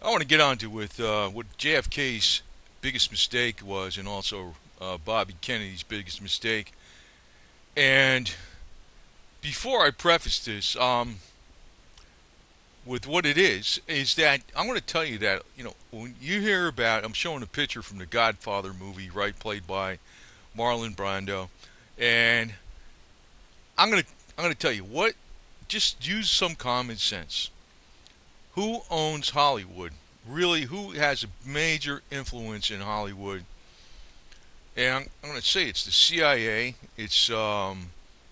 I want to get on to with what JFK's biggest mistake was, and also Bobby Kennedy's biggest mistake. And before I preface this, with what it is that I'm going to tell you that when you hear about, I'm showing a picture from the Godfather movie, right, played by Marlon Brando, and I'm going to tell you what. Just use some common sense. Who owns Hollywood? Really, who has a major influence in Hollywood? And I'm going to say it's the CIA. It's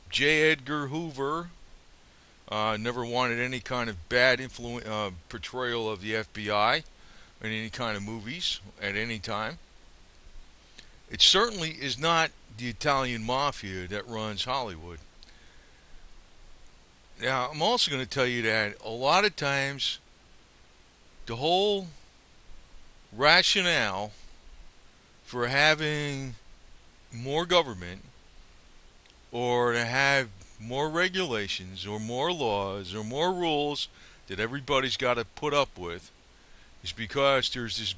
J. Edgar Hoover. Never wanted any kind of bad portrayal of the FBI in any kind of movies at any time. It certainly is not the Italian mafia that runs Hollywood. Now, I'm also going to tell you that a lot of times the whole rationale for having more government or to have more regulations or more laws or more rules that everybody's got to put up with is because there's this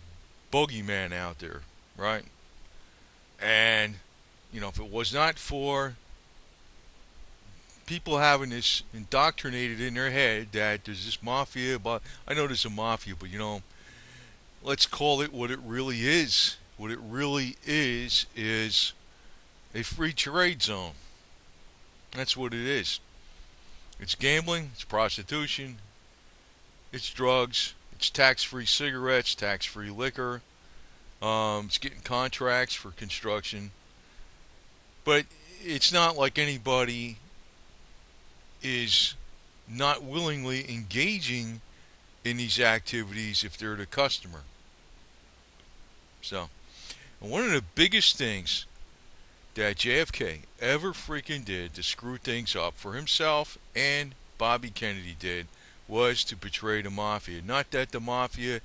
bogeyman out there, right? And, if it was not for people having this indoctrinated in their head that there's this mafia, but I know there's a mafia, but let's call it what it really is. What it really is a free trade zone. That's what it is. It's gambling, it's prostitution, it's drugs, it's tax-free cigarettes, tax-free liquor. It's getting contracts for construction, but it's not like anybody is not willingly engaging in these activities if they're the customer. So, and one of the biggest things that JFK ever freaking did to screw things up for himself and Bobby Kennedy did was to betray the mafia. Not that the mafia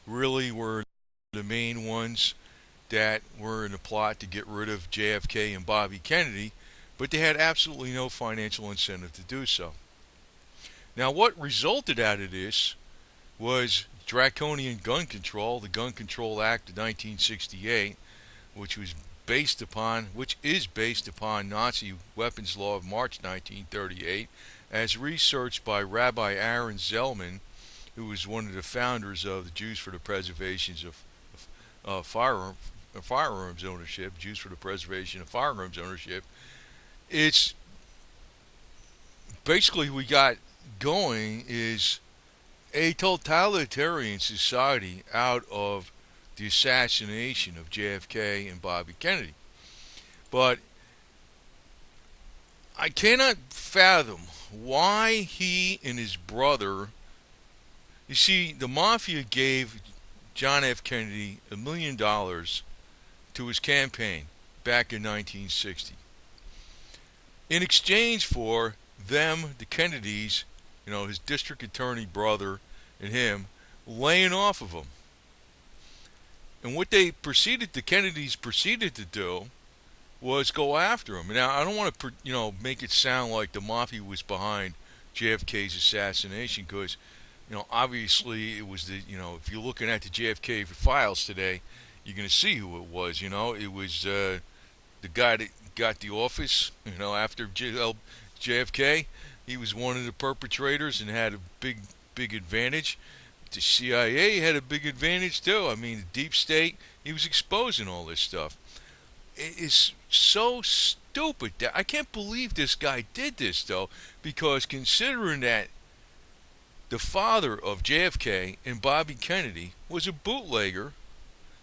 really were the main ones that were in the plot to get rid of JFK and Bobby Kennedy, but they had absolutely no financial incentive to do so. Now, what resulted out of this was draconian gun control, the Gun Control Act of 1968, which is based upon Nazi weapons law of March 1938, as researched by Rabbi Aaron Zellman, who was one of the founders of the Jews for the Preservation of Firearms Ownership, Jews for the Preservation of Firearms Ownership. It's basically we got going is a totalitarian society out of the assassination of JFK and Bobby Kennedy. But I cannot fathom why he and his brother. You see, the mafia gave John F. Kennedy $1 million to his campaign back in 1960. In exchange for them, the Kennedys, his district attorney brother and him, laying off of him. And what the Kennedys proceeded to do was go after him. Now, I don't want to, make it sound like the mafia was behind JFK's assassination, because, obviously it was if you're looking at the JFK files today, you're going to see who it was. It was the guy that got the office, after JFK. He was one of the perpetrators and had a big advantage. The CIA had a big advantage too. I mean, the deep state, he was exposing all this stuff. It is so stupid that I can't believe this guy did this, though, because considering that the father of JFK and Bobby Kennedy was a bootlegger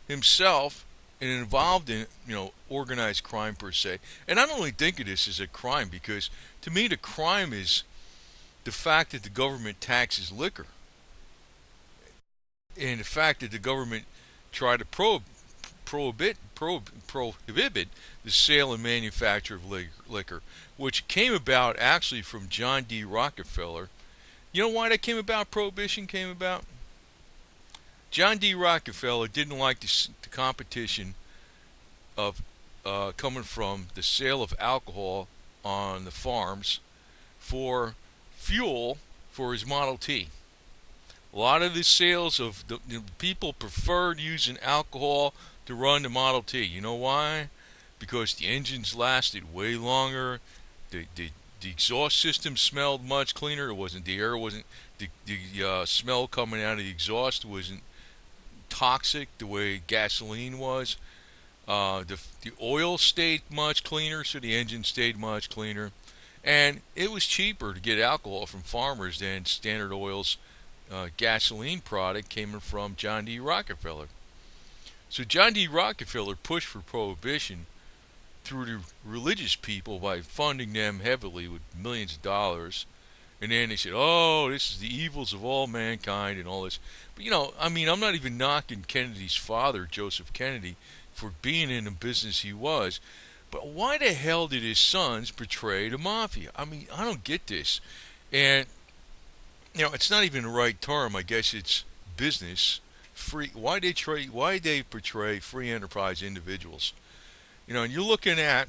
himself and involved in, organized crime per se. And I don't really think of this as a crime, because to me the crime is the fact that the government taxes liquor, and the fact that the government tried to prohibit the sale and manufacture of liquor, which came about actually from John D. Rockefeller. You know why that came about? Prohibition came about. John D. Rockefeller didn't like the competition of coming from the sale of alcohol on the farms for fuel for his Model T. A lot of the sales of the people preferred using alcohol to run the Model T. You know why? Because the engines lasted way longer. The the, the exhaust system smelled much cleaner. It wasn't the air wasn't the smell coming out of the exhaust wasn't toxic the way gasoline was. The oil stayed much cleaner, so the engine stayed much cleaner, and it was cheaper to get alcohol from farmers than Standard Oil's gasoline product came from John D. Rockefeller. So John D. Rockefeller pushed for prohibition through the religious people by funding them heavily with millions of dollars. And then they said, oh, this is the evils of all mankind and all this. But, I mean, I'm not even knocking Kennedy's father, Joseph Kennedy, for being in the business he was. But why the hell did his sons betray the mafia? I mean, I don't get this. And, it's not even the right term. I guess it's business. Free. Why they portray free enterprise individuals? And you're looking at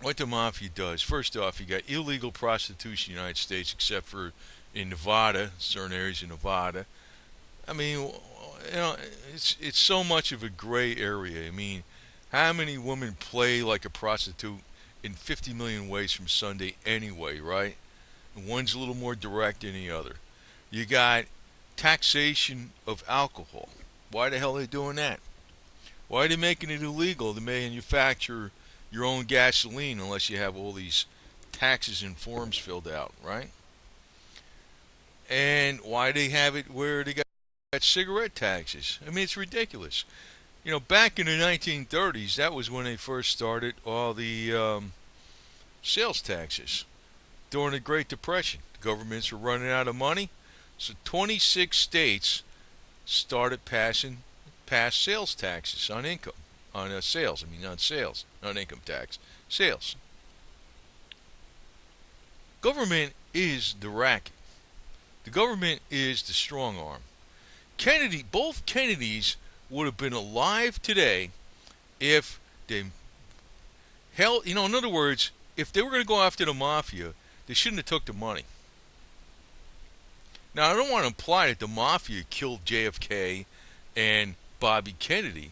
what the mafia does. First off, you got illegal prostitution in the United States, except for in Nevada, certain areas in Nevada. I mean, it's so much of a gray area. I mean, how many women play like a prostitute in 50 million ways from Sunday anyway, right? And one's a little more direct than the other. You got taxation of alcohol. Why the hell are they doing that? Why are they making it illegal to manufacture your own gasoline unless you have all these taxes and forms filled out, right? And why they have it where they got cigarette taxes? I mean, it's ridiculous. Back in the 1930s, that was when they first started all the sales taxes during the Great Depression. The governments were running out of money, so 26 states started passed sales taxes on income, on sales. I mean, not sales, not income tax, sales. Government is the racket. The government is the strong arm. Both Kennedys would have been alive today if they held, in other words, if they were going to go after the mafia, they shouldn't have took the money. Now, I don't want to imply that the mafia killed JFK and Bobby Kennedy.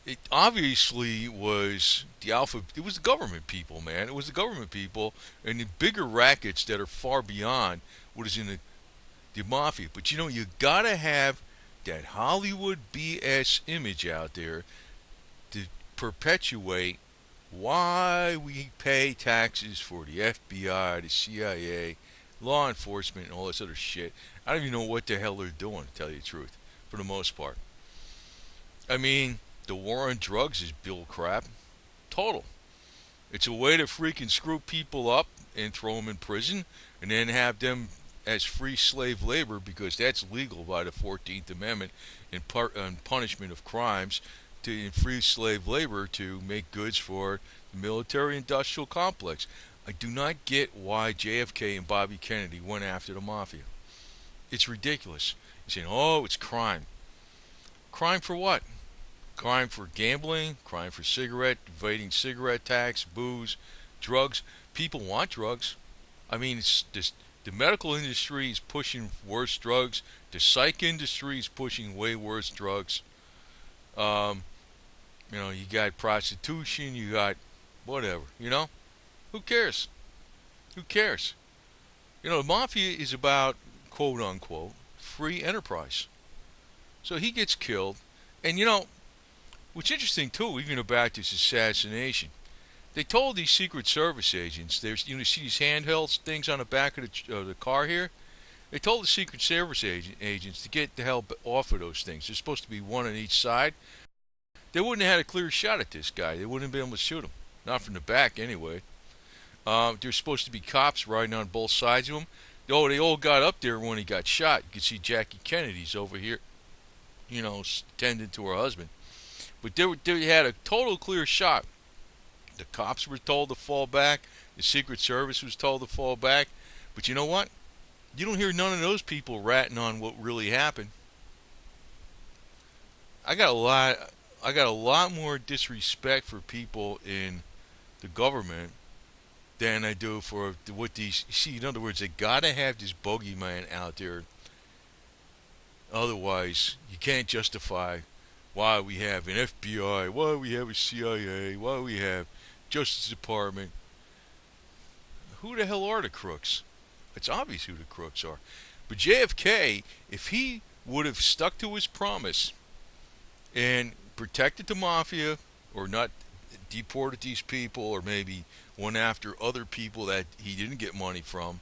It obviously was it was the government people, man. It was the government people and the bigger rackets that are far beyond what is in the mafia. But you gotta have that Hollywood BS image out there to perpetuate why we pay taxes for the FBI, the CIA, law enforcement, and all this other shit. I don't even know what the hell they're doing, to tell you the truth, for the most part. I mean, the war on drugs is bull crap. Total. It's a way to freaking screw people up and throw them in prison and then have them as free slave labor because that's legal by the 14th Amendment in punishment of crimes in free slave labor to make goods for the military industrial complex. I do not get why JFK and Bobby Kennedy went after the mafia. It's ridiculous. You're saying, oh, it's crime. Crime for what? Crime for gambling, crime for evading cigarette tax, booze, drugs. People want drugs. I mean, the medical industry is pushing worse drugs. The psych industry is pushing way worse drugs. You got prostitution, you got whatever, Who cares? Who cares? The mafia is about, quote unquote, free enterprise. So he gets killed. And what's interesting too, even about this assassination, they told these Secret Service agents, there's you see these handheld things on the back of the car here. They told the Secret Service agents to get the hell off of those things. There's supposed to be one on each side. They wouldn't have had a clear shot at this guy. They wouldn't have been able to shoot him, not from the back anyway. There's supposed to be cops riding on both sides of him. Oh, they all got up there when he got shot. You could see Jackie Kennedy's over here, tending to her husband. But they had a total clear shot. The cops were told to fall back. The Secret Service was told to fall back. But you know what? You don't hear none of those people ratting on what really happened. I got a lot more disrespect for people in the government than I do for what these. You see, in other words, they gotta have this bogeyman out there Otherwise, you can't justify why we have an FBI, why we have a CIA, why we have Justice Department. Who the hell are the crooks? It's obvious who the crooks are. But JFK, if he would have stuck to his promise and protected the mafia, or not deported these people, or maybe went after other people that he didn't get money from,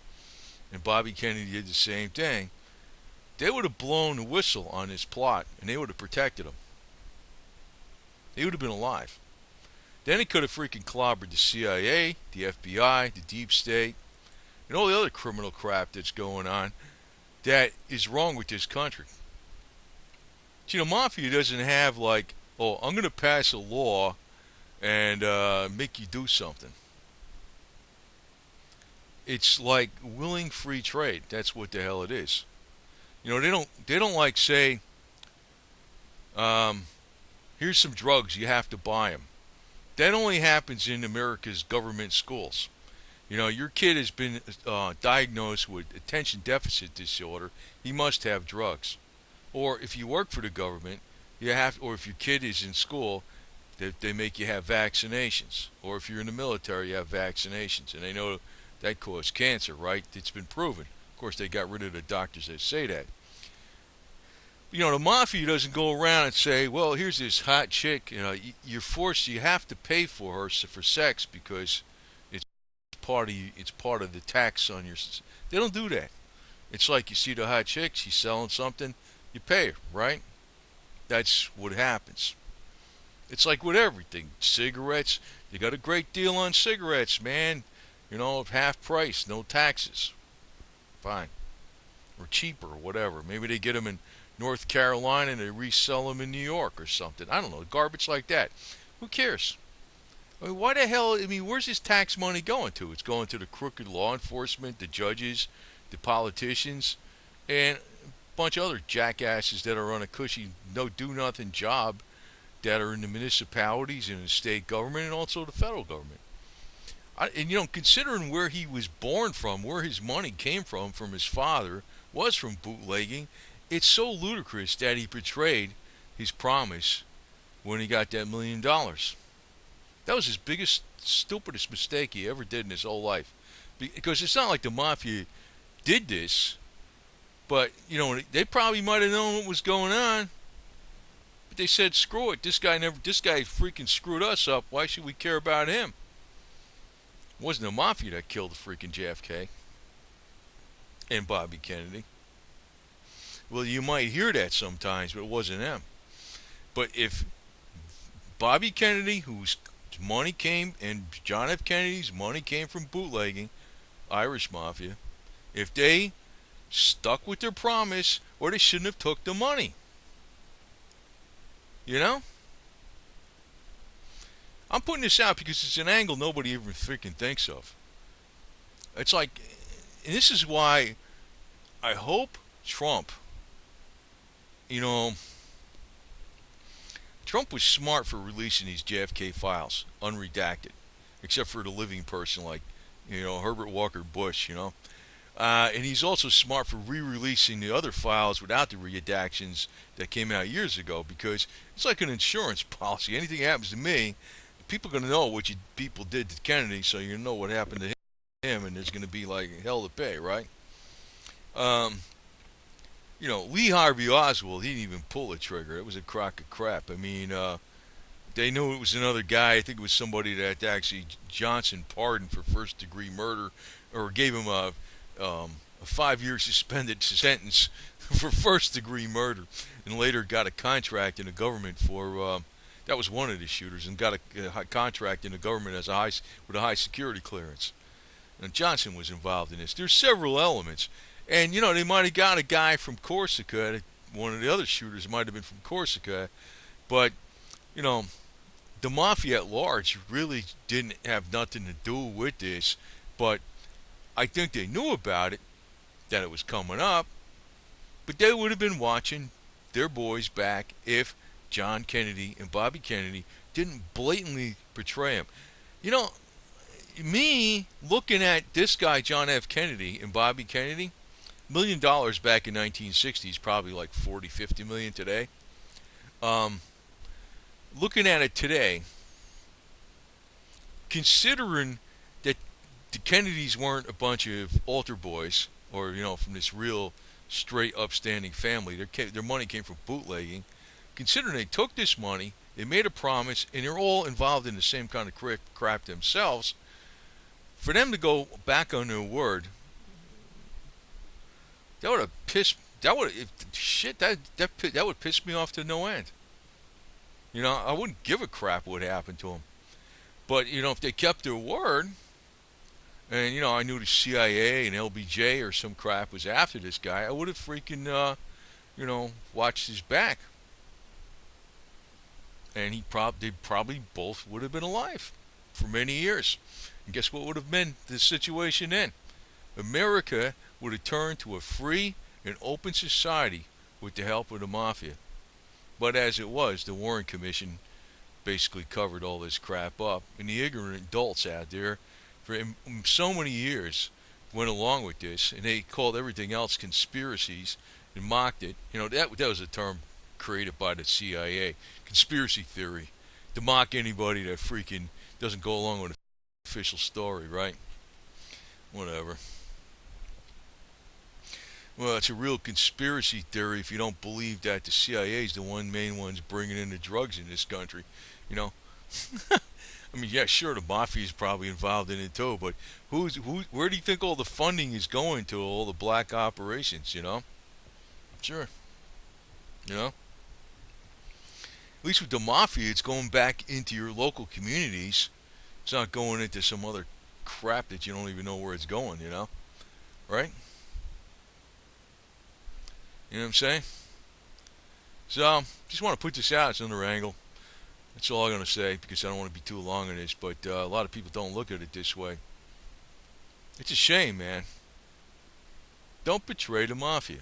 and Bobby Kennedy did the same thing, they would have blown the whistle on his plot and they would have protected him. He would have been alive. Then he could have freaking clobbered the CIA, the FBI, the deep state, and all the other criminal crap that's going on that is wrong with this country. See, the mafia doesn't have like, oh, I'm going to pass a law and make you do something. It's like willing free trade. That's what the hell it is. You know, they don't like say, here's some drugs, you have to buy them. That only happens in America's government schools. You know, your kid has been diagnosed with attention deficit disorder. He must have drugs. Or if you work for the government, you have, or if your kid is in school, they make you have vaccinations. Or if you're in the military, you have vaccinations, and they know that causes cancer, right? It's been proven. Of course, they got rid of the doctors that say that. You know, the mafia doesn't go around and say, well, here's this hot chick, you know, you're forced, you have to pay for her for sex because it's part of the tax on your. They don't do that. It's like you see the hot chick, she's selling something, you pay her, right? That's what happens. It's like with everything. Cigarettes, they got a great deal on cigarettes, man. You know, half price, no taxes. Fine. Or cheaper, or whatever. Maybe they get them in North Carolina and they resell them in New York or something. I don't know, garbage like that. Who cares? I mean, why the hell? I mean, where's this tax money going to? It's going to the crooked law enforcement, the judges, the politicians, and a bunch of other jackasses that are on a cushy, no do nothing job that are in the municipalities and the state government and also the federal government. And you know, considering where he was born from, where his money came from his father, was from bootlegging, it's so ludicrous that he betrayed his promise when he got that $1,000,000. That was his biggest, stupidest mistake he ever did in his whole life. Because it's not like the mafia did this, but, you know, they probably might have known what was going on. But they said, screw it, this guy freaking screwed us up, why should we care about him? It wasn't the mafia that killed the freaking JFK and Bobby Kennedy. Well, you might hear that sometimes, but it wasn't them. But if Bobby Kennedy, whose money came, and John F. Kennedy's money came from bootlegging, Irish Mafia, if they stuck with their promise, or they shouldn't have took the money. You know? I'm putting this out because it's an angle nobody even freaking thinks of. It's like, and this is why I hope Trump, you know, Trump was smart for releasing these JFK files, unredacted, except for the living person like, you know, Herbert Walker Bush, you know. And he's also smart for re-releasing the other files without the redactions that came out years ago, because it's like an insurance policy. Anything happens to me, people are going to know what you people did to Kennedy, so you know what happened to him, and there's going to be like hell to pay, right? You know, Lee Harvey Oswald, he didn't even pull the trigger. It was a crock of crap. I mean, they knew it was another guy. I think it was somebody that actually Johnson pardoned for first-degree murder, or gave him a 5-year suspended sentence for first-degree murder, and later got a contract in the government for. That was one of the shooters, and got a contract in the government as with a high security clearance. And Johnson was involved in this. There's several elements. And, you know, they might have got a guy from Corsica. One of the other shooters might have been from Corsica. But, you know, the mafia at large really didn't have nothing to do with this. But I think they knew about it, that it was coming up. But they would have been watching their boys back if John Kennedy and Bobby Kennedy didn't blatantly betray him. You know, me looking at this guy, John F. Kennedy and Bobby Kennedy, $1 million back in 1960 is probably like 40, 50 million today. Um, Looking at it today, considering that the Kennedys weren't a bunch of altar boys or from this real straight upstanding family, their money came from bootlegging. Considering they took this money, they made a promise, and they're all involved in the same kind of crap themselves. For them to go back on their word, that would have pissed. That would shit. That would piss me off to no end. I wouldn't give a crap what happened to them. But if they kept their word, and I knew the CIA and LBJ or some crap was after this guy, I would have freaking watched his back, and they probably both would have been alive for many years. And guess what would have been the situation then? America would have turned to a free and open society with the help of the mafia. But as it was, the Warren Commission basically covered all this crap up, and the ignorant adults out there for so many years went along with this, and they called everything else conspiracies and mocked it. That was a term created by the CIA, conspiracy theory, to mock anybody that freaking doesn't go along with the official story, right? Whatever. Well, it's a real conspiracy theory if you don't believe that the CIA is the main ones bringing in the drugs in this country. I mean, yeah, sure, the mafia is probably involved in it too, but where do you think all the funding is going to, all the black operations? Sure. At least with the mafia, it's going back into your local communities. It's not going into some other crap that you don't even know where it's going. Right? You know what I'm saying? So, just want to put this out. It's another angle. That's all I'm going to say because I don't want to be too long on this, but a lot of people don't look at it this way. It's a shame, man. Don't betray the mafia.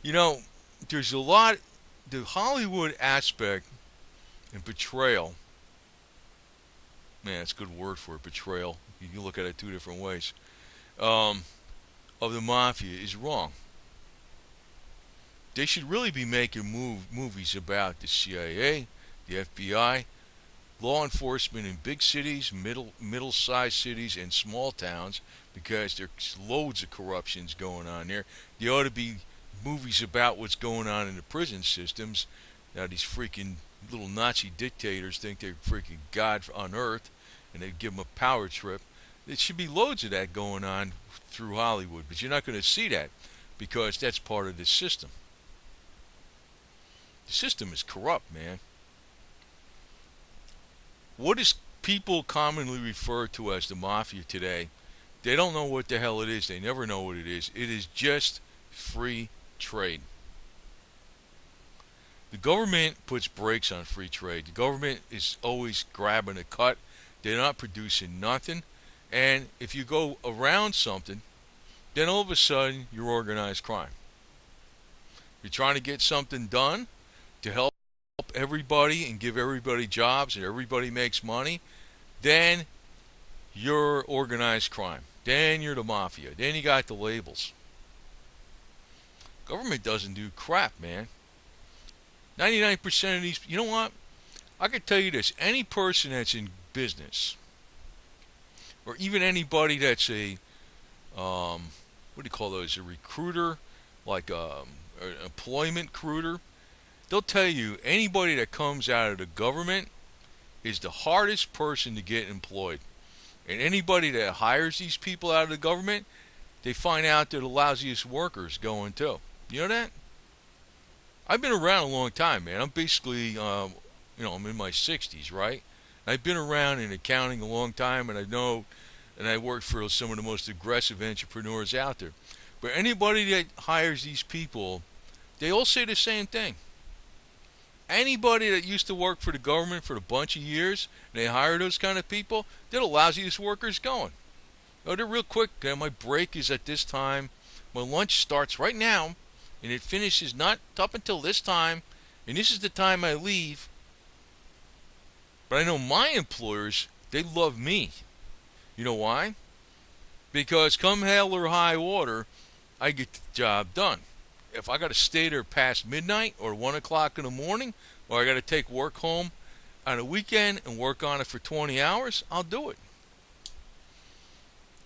There's a lot, the Hollywood aspect and betrayal, man, that's a good word for it, betrayal. You can look at it two different ways, of the mafia is wrong. They should really be making movies about the CIA, the FBI, law enforcement in big cities, middle-sized cities, and small towns, because there's loads of corruptions going on there. There ought to be movies about what's going on in the prison systems. Now these freaking little Nazi dictators think they're freaking God on earth, and they give them a power trip. There should be loads of that going on through Hollywood, but you're not going to see that because that's part of the system. The system is corrupt, man. What is people commonly refer to as the mafia today? They don't know what the hell it is. They never know what it is. It is just free trade. The government puts brakes on free trade. The government is always grabbing a cut. They're not producing nothing. And if you go around something, then all of a sudden you're organized crime. You're trying to get something done to help everybody and give everybody jobs and everybody makes money, then you're organized crime. Then you're the mafia. Then you got the labels. Government doesn't do crap, man. 99% of these, you know what? I can tell you this. Any person that's in business, or even anybody that's a, what do you call those, a recruiter, like an employment recruiter, they'll tell you anybody that comes out of the government is the hardest person to get employed. And anybody that hires these people out of the government, they find out they're the lousiest workers going too. You know that? I've been around a long time, man. I'm basically, I'm in my 60s, right? I've been around in accounting a long time, and I work for some of the most aggressive entrepreneurs out there. But anybody that hires these people, they all say the same thing. Anybody that used to work for the government for a bunch of years, and they hire those kind of people, they're the lousiest workers going. They're real quick. My break is at this time. My lunch starts right now, and it finishes not up until this time, and this is the time I leave. But I know my employers, they love me. You know why? Because come hell or high water, I get the job done. If I got to stay there past midnight or 1 o'clock in the morning, or I got to take work home on a weekend and work on it for 20 hours, I'll do it.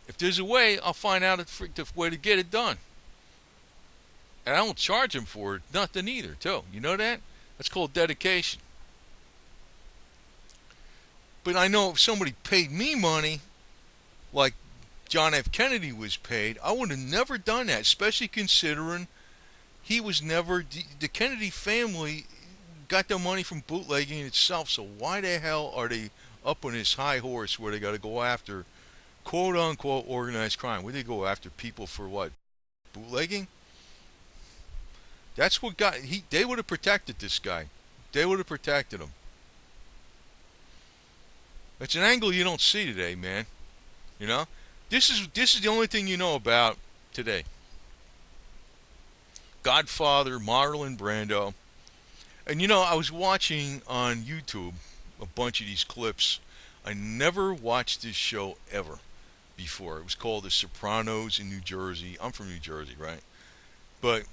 If there's a way, I'll find out the way to get it done. And I don't charge them for it, nothing either, too. You know that? That's called dedication. But I know if somebody paid me money, like John F. Kennedy was paid, I would have never done that, especially considering he was never, the Kennedy family got their money from bootlegging itself, so why the hell are they up on this high horse where they got to go after quote unquote organized crime? Where they go after people for what? Bootlegging? That's what they would have protected this guy. They would have protected him. It's an angle you don't see today, man. You know? This is the only thing you know about today. Godfather, Marlon Brando. And you know, I was watching on YouTube a bunch of these clips. I never watched this show ever before. It was called The Sopranos in New Jersey. I'm from New Jersey, right? But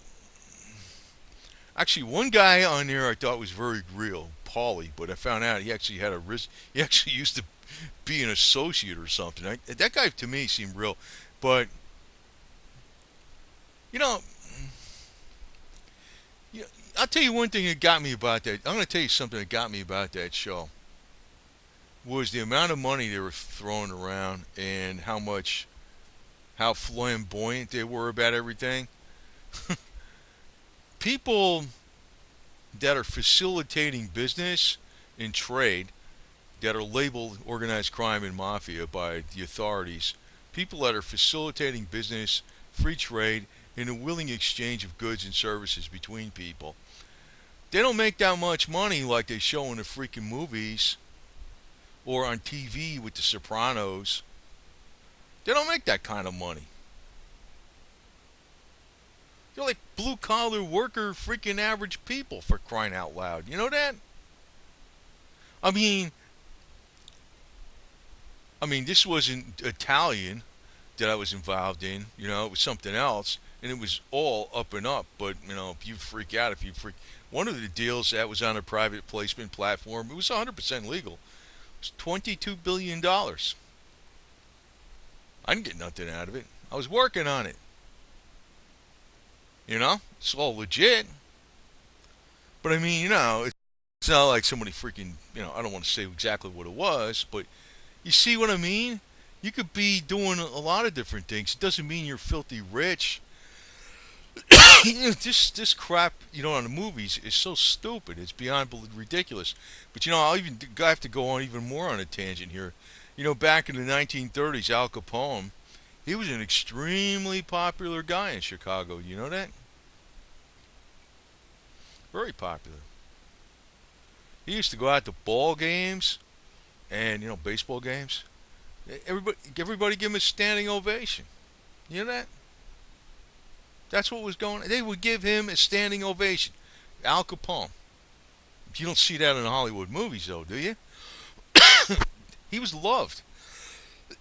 actually, one guy on there I thought was very real, Paulie, but I found out he actually had a risk. He actually used to be an associate or something. That guy to me seemed real, but you know, I'll tell you one thing that got me about that. I'm going to tell you something that got me about that show was the amount of money they were throwing around and how flamboyant they were about everything. People that are facilitating business and trade that are labeled organized crime and mafia by the authorities, people that are facilitating business, free trade, and a willing exchange of goods and services between people. They don't make that much money like they show in the freaking movies or on TV with the Sopranos. They don't make that kind of money. They're like blue collar worker freaking average people, for crying out loud. You know that? I mean, this wasn't Italian that I was involved in. You know, it was something else, and it was all up and up. But you know, if you freak out, one of the deals that was on a private placement platform, it was 100% legal. It was $22 billion. I didn't get nothing out of it. I was working on it. You know, it's all legit. But I mean, you know, it's not like somebody freaking, you know, I don't want to say exactly what it was, but you see what I mean? You could be doing a lot of different things. It doesn't mean you're filthy rich. You know, this crap, you know, on the movies is so stupid. It's beyond ridiculous. But you know, I have to go on even more on a tangent here. You know, back in the 1930s, Al Capone, he was an extremely popular guy in Chicago. You know that? Very popular. He used to go out to ball games and, you know, baseball games. Everybody give him a standing ovation. You know that? That's what was going on. They would give him a standing ovation. Al Capone. You don't see that in the Hollywood movies, though, do you? He was loved.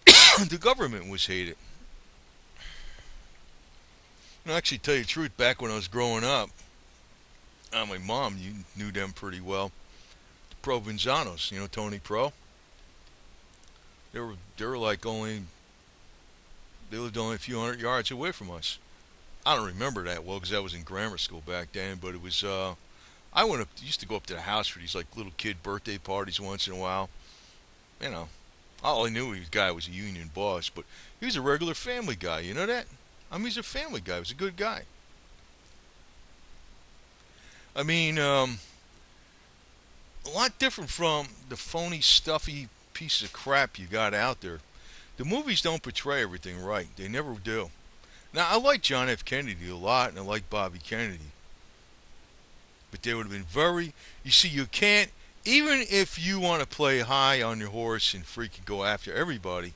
The government was hated. And actually, tell you the truth, back when I was growing up, my mom, you knew them pretty well. The Provenzanos, you know, Tony Pro. They were like they lived only a few hundred yards away from us. I don't remember that well because I was in grammar school back then, but it was, used to go up to the house for these like little kid birthday parties once in a while. You know, all I knew the guy was a union boss, but he was a regular family guy, you know that? I mean, he's a family guy, he was a good guy. I mean, a lot different from the phony, stuffy piece of crap you got out there. The movies don't portray everything right. They never do. Now, I like John F. Kennedy a lot, and I like Bobby Kennedy. But they would have been you see, you can't, even if you want to play high on your horse and freaking go after everybody,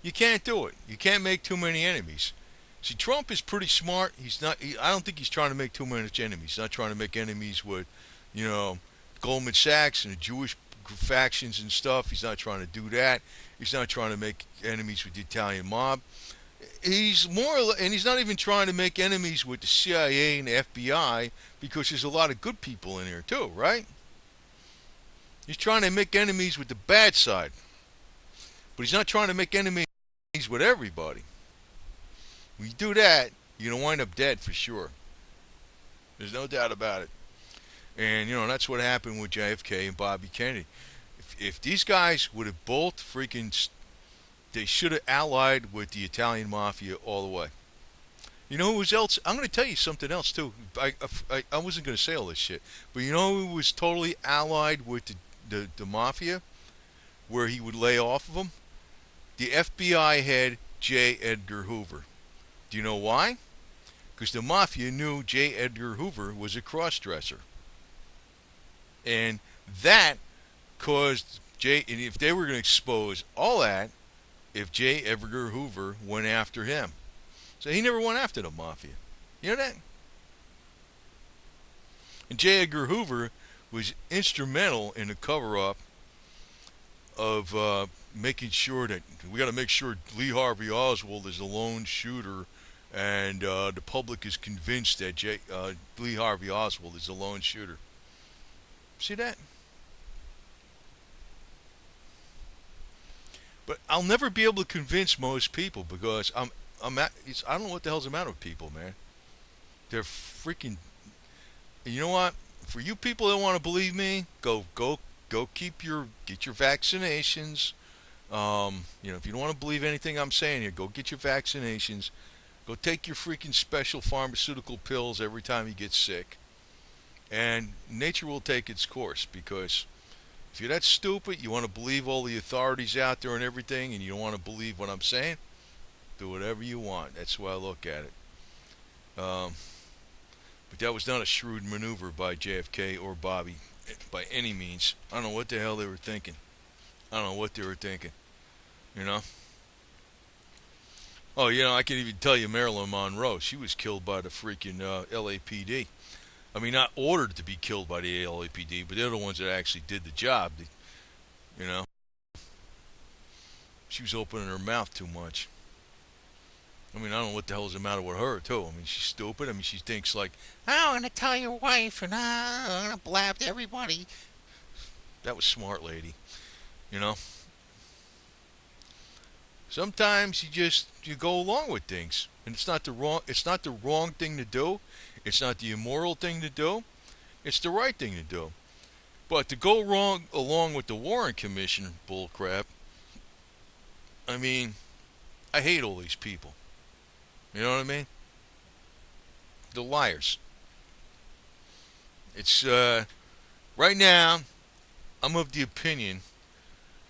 you can't do it. You can't make too many enemies. See, Trump is pretty smart. I don't think he's trying to make too much enemies. He's not trying to make enemies with, you know, Goldman Sachs and the Jewish factions and stuff. He's not trying to do that. He's not trying to make enemies with the Italian mob. He's and he's not even trying to make enemies with the CIA and the FBI because there's a lot of good people in here too, right? He's trying to make enemies with the bad side, but he's not trying to make enemies with everybody. When you do that, you're gonna wind up dead for sure. There's no doubt about it. And that's what happened with JFK and Bobby Kennedy. If these guys would have both they should have allied with the Italian mafia all the way. You know who was else? I'm going to tell you something else too. I wasn't going to say all this shit, but you know who was totally allied with the mafia, where he would lay off of them? The FBI head J. Edgar Hoover. Do you know why? Because the mafia knew J. Edgar Hoover was a cross-dresser, and that caused And if they were going to expose all that, if J. Edgar Hoover went after him. So he never went after the mafia. You know that? And J. Edgar Hoover was instrumental in the cover-up of making sure that we got to make sure Lee Harvey Oswald is the lone shooter, and the public is convinced that Lee Harvey Oswald is the lone shooter. See that? But I'll never be able to convince most people because I don't know what the hell's the matter with people, man. They're freaking. You know what? For you people that want to believe me, go get your vaccinations. If you don't want to believe anything I'm saying here, go get your vaccinations. Go take your freaking special pharmaceutical pills every time you get sick. And nature will take its course, because if you're that stupid, you want to believe all the authorities out there and everything, and you don't want to believe what I'm saying, do whatever you want. That's the way I look at it. But that was not a shrewd maneuver by JFK or Bobby by any means. I don't know what the hell they were thinking. You know? Oh, I can even tell you Marilyn Monroe. She was killed by the freaking LAPD. I mean, not ordered to be killed by the LAPD, but they're the ones that actually did the job. You know? She was opening her mouth too much. I mean, I don't know what the hell is the matter with her, too. I mean, she's stupid. I mean, she thinks like, oh, I'm going to tell your wife, and I'm going to blab to everybody. That was smart, lady. You know? Sometimes you go along with things, and it's not the wrong thing to do. It's not the immoral thing to do. It's the right thing to do. But to go along with the Warren Commission bullcrap, I mean, I hate all these people. You know what I mean? The liars. It's right now, I'm of the opinion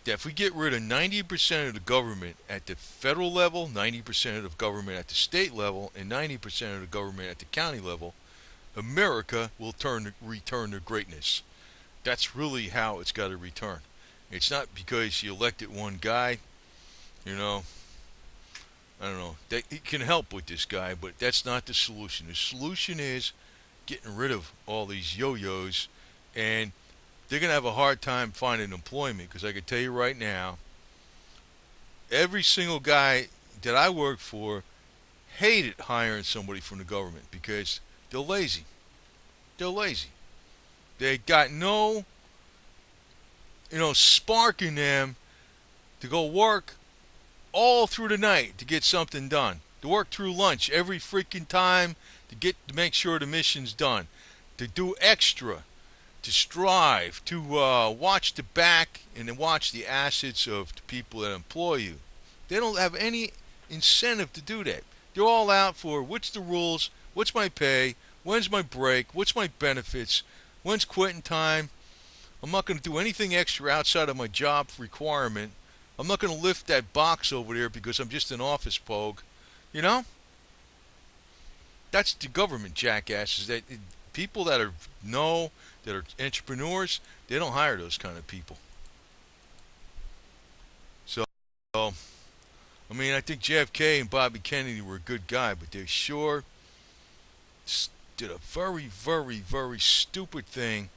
that if we get rid of 90% of the government at the federal level, 90% of the government at the state level, and 90% of the government at the county level, America will return to greatness. That's really how it's got to return. It's not because you elected one guy, I don't know. It can help with this guy, but that's not the solution. The solution is getting rid of all these yo-yos, and they're going to have a hard time finding employment, because I can tell you right now, every single guy that I work for hated hiring somebody from the government because they're lazy. They're lazy. They got no, spark in them to go work all through the night to get something done. To work through lunch every freaking time to make sure the mission's done. To do extra. To strive. To watch the back and to watch the assets of the people that employ you. They don't have any incentive to do that. They're all out for what's the rules, what's my pay, when's my break, what's my benefits, when's quitting time. I'm not going to do anything extra outside of my job requirement. I'm not going to lift that box over there because I'm just an office pogue. That's the government jackasses. That people that are entrepreneurs, they don't hire those kind of people. So, I mean, I think JFK and Bobby Kennedy were a good guy, but they sure did a very, very, very stupid thing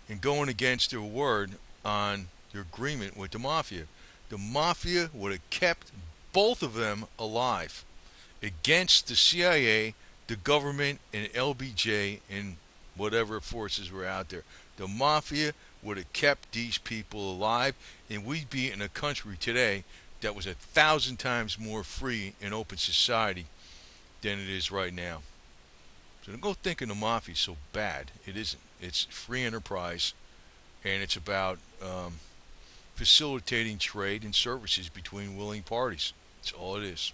in going against their word on their agreement with the mafia. The mafia would have kept both of them alive against the CIA, the government, and LBJ, and whatever forces were out there. The mafia would have kept these people alive, and we'd be in a country today that was 1,000 times more free and open society than it is right now. So don't go thinking the mafia is so bad. It isn't. It's free enterprise, and it's about facilitating trade and services between willing parties. That's all it is.